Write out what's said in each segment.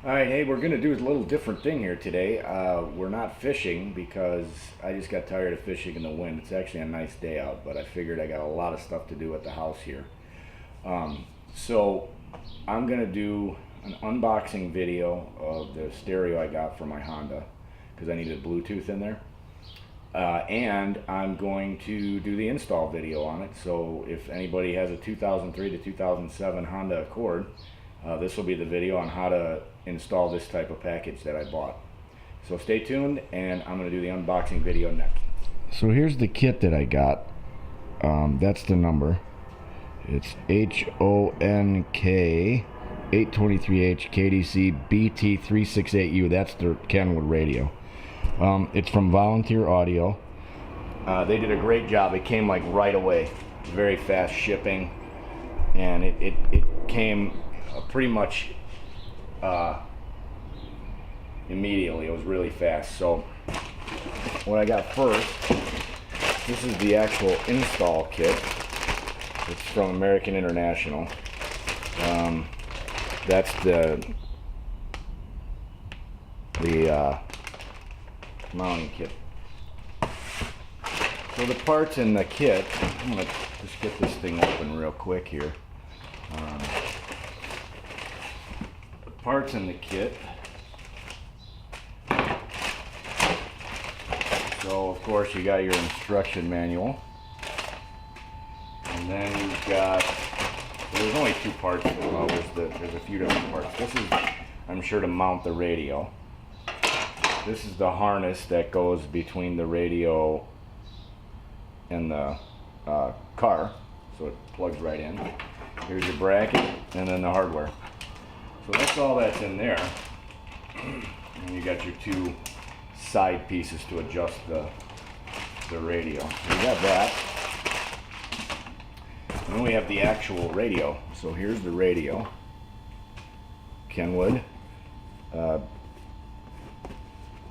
Alright, hey, we're going to do a little different thing here today. We're not fishing because I just got tired of fishing in the wind. It's actually a nice day out, but I figured I got a lot of stuff to do at the house here. So I'm going to do an unboxing video of the stereo I got for my Honda because I needed Bluetooth in there. And I'm going to do the install video on it. So if anybody has a 2003 to 2007 Honda Accord, this will be the video on how to install this type of package that I bought. So stay tuned, and I'm going to do the unboxing video next. So here's the kit that I got. That's the number. It's HONK 823H KDC BT368U. That's the Kenwood radio. It's from Volunteer Audio. They did a great job. It came like right away. Very fast shipping, and it came pretty much immediately. It was really fast. So what I got first, this is the actual install kit. It's from American International. That's the mounting kit. So the parts in the kit, I'm going to just get this thing open real quick here. The parts in the kit. So of course you got your instruction manual. And then you've got, there's only two parts. Well, there's a few different parts. This is, I'm sure, to mount the radio. This is the harness that goes between the radio and the car, so it plugs right in. Here's your bracket, and then the hardware. So that's all that's in there. And you got your two side pieces to adjust the radio. So you got that. And then we have the actual radio. So here's the radio. Kenwood.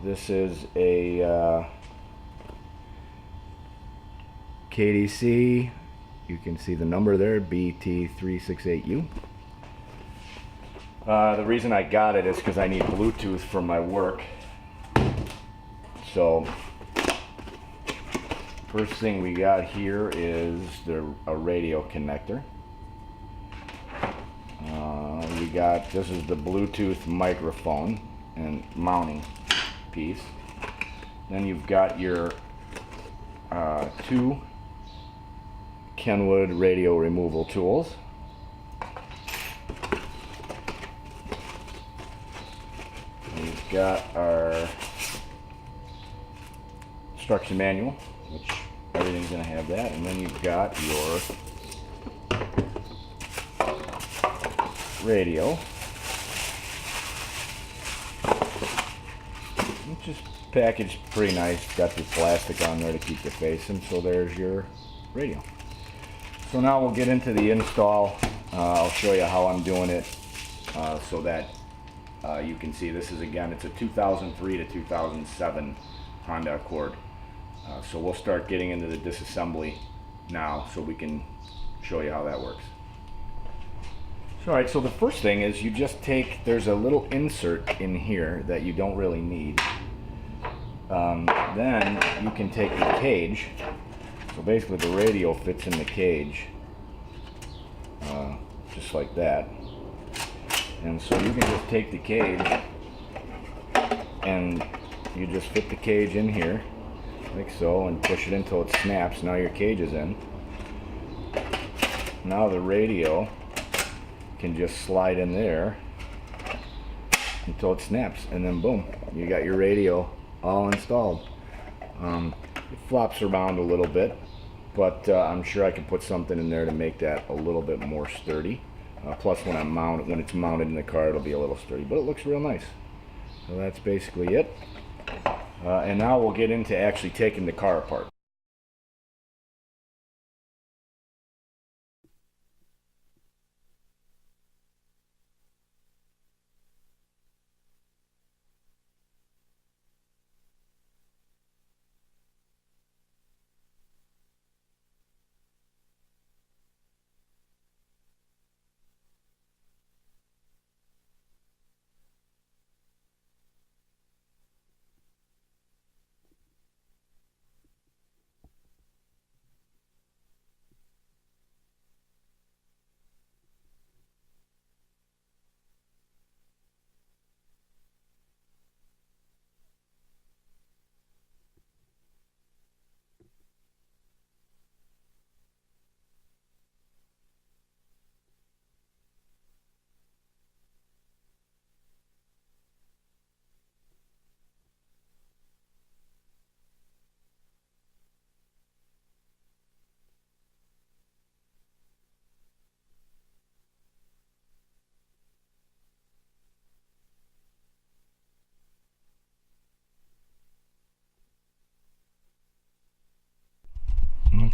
This is a KDC. You can see the number there, BT368U. The reason I got it is because I need Bluetooth for my work. So first thing we got here is a radio connector. This is the Bluetooth microphone and mounting piece. Then you've got your two Kenwood radio removal tools. We've got our instruction manual, which everything's going to have that, and then you've got your radio, which is packaged pretty nice. It's got the plastic on there to keep the face, and so there's your radio. So now we'll get into the install. I'll show you how I'm doing it so that you can see. This is, again, it's a 2003 to 2007 Honda Accord. So we'll start getting into the disassembly now so we can show you how that works. So, alright, so the first thing is you just take, there's a little insert in here that you don't really need. Then you can take the cage. So basically the radio fits in the cage, just like that. And so you can just take the cage and you just fit the cage in here, like so, and push it until it snaps. Now your cage is in. Now the radio can just slide in there until it snaps, and then boom, you got your radio all installed. It flops around a little bit, but I'm sure I can put something in there to make that a little bit more sturdy. Plus when it's mounted in the car, it'll be a little sturdy, but it looks real nice. So that's basically it. And now we'll get into actually taking the car apart.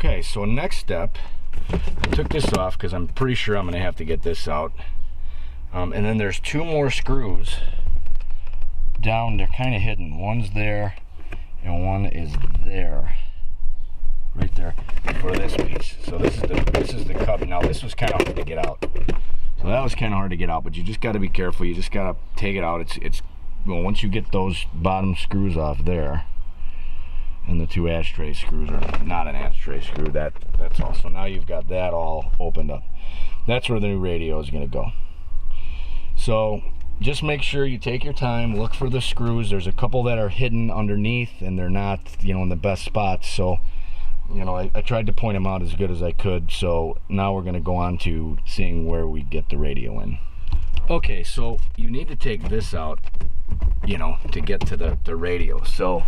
Okay, so next step, I took this off because I'm pretty sure I'm going to have to get this out. And then there's two more screws down, they're kind of hidden. One's there and one is there. Right there for this piece. So this is the cubby. Now this was kind of hard to get out. So that was kind of hard to get out, but you just got to be careful. You just got to take it out. It's well, once you get those bottom screws off there, and the two ashtray screws are not an ashtray screw. That's all. So now you've got that all opened up. That's where the new radio is going to go. So just make sure you take your time, look for the screws. There's a couple that are hidden underneath, and they're not, you know, in the best spots. So, you know, I tried to point them out as good as I could. So now we're going to go on to seeing where we get the radio in. Okay, so you need to take this out, you know, to get to the radio. So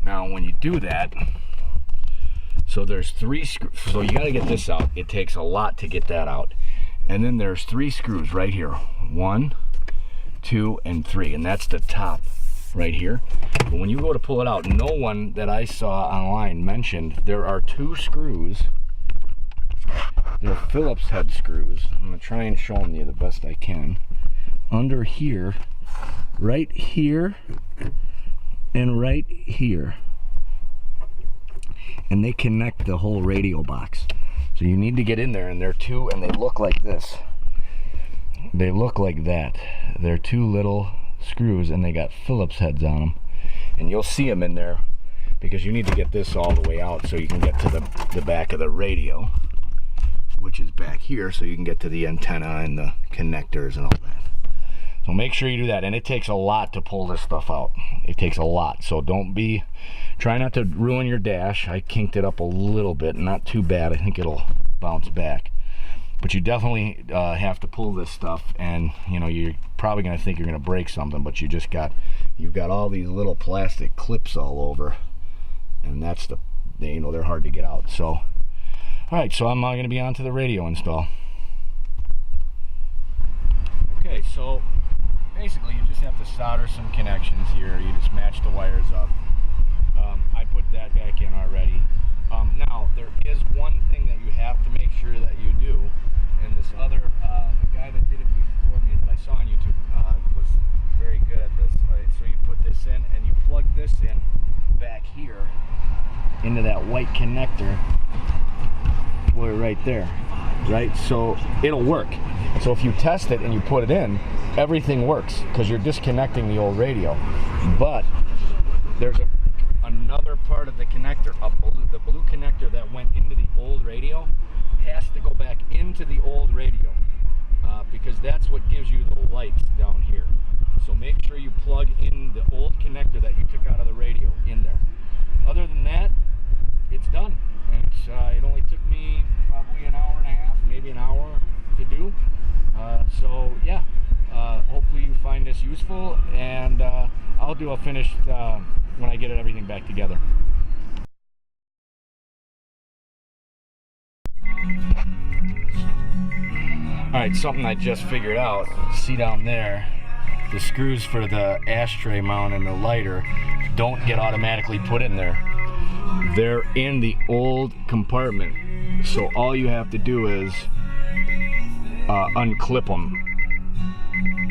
now when you do that, so there's three screws. So you got to get this out. It takes a lot to get that out. And then there's three screws right here. 1, 2, and 3. And that's the top right here. But when you go to pull it out, no one that I saw online mentioned there are two screws. They're Phillips head screws. I'm going to try and show them to you the best I can. Under here, right here, and right here. And they connect the whole radio box. So you need to get in there, and they're two, and they look like this. They look like that. They're two little screws, and they got Phillips heads on them. And you'll see them in there because you need to get this all the way out so you can get to the back of the radio, which is back here, so you can get to the antenna and the connectors and all that. So make sure you do that, and it takes a lot to pull this stuff out. It takes a lot, so try not to ruin your dash. I kinked it up a little bit, not too bad. I think it'll bounce back. But you definitely have to pull this stuff, and you know, you're probably gonna think you're gonna break something, but you've got all these little plastic clips all over, and that's you know, they're hard to get out. So, all right, so I'm gonna be on to the radio install. Okay, so basically you just have to solder some connections here. You just match the wires up. I put that back in already. Now there is one thing that you have to make sure that you do, and this other the guy that did it before me that I saw on YouTube was very good at this. Right, so you put this in and you plug this in back here into that white connector. Boy, right there, right? So it'll work. So if you test it and you put it in, everything works because you're disconnecting the old radio. But there's another part of the connector, the blue connector that went into the old radio has to go back into the old radio because that's what gives you the lights down here. So make sure you plug in the old connector that you took out of the radio in there. Other than that, it's done. And it only took me probably an hour and a half, maybe an hour to do. So yeah, hopefully you find this useful, and I'll do a finished when I get everything back together. Alright, something I just figured out. See down there, the screws for the ashtray mount and the lighter don't get automatically put in there. They're in the old compartment. So all you have to do is unclip them.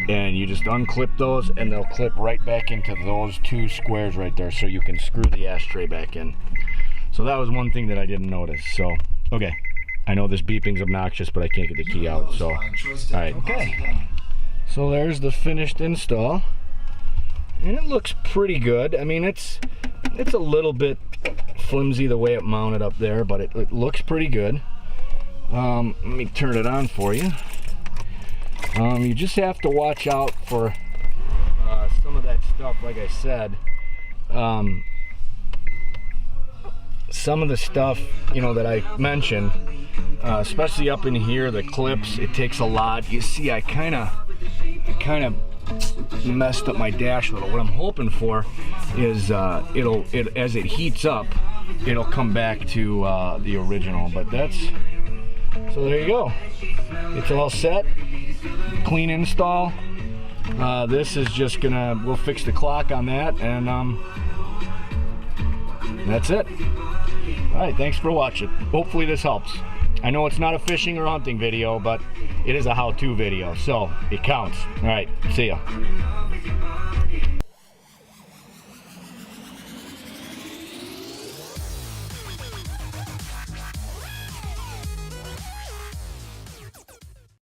And you just unclip those and they'll clip right back into those two squares right there, so you can screw the ashtray back in. So that was one thing that I didn't notice. So, okay. I know this beeping's obnoxious, but I can't get the key out, so. Alright, okay. So there's the finished install. And it looks pretty good. I mean, it's a little bit flimsy the way it mounted up there, but it looks pretty good. Let me turn it on for you. You just have to watch out for some of that stuff, like I said. Some of the stuff, you know, that I mentioned, especially up in here, the clips, it takes a lot. You see, I kind of messed up my dash a little. What I'm hoping for is as it heats up, it'll come back to the original. But so there you go. It's all set. Clean install. This is just we'll fix the clock on that, and And that's it. All right, thanks for watching. Hopefully this helps. I know it's not a fishing or hunting video, but it is a how-to video, so it counts. All right, see ya.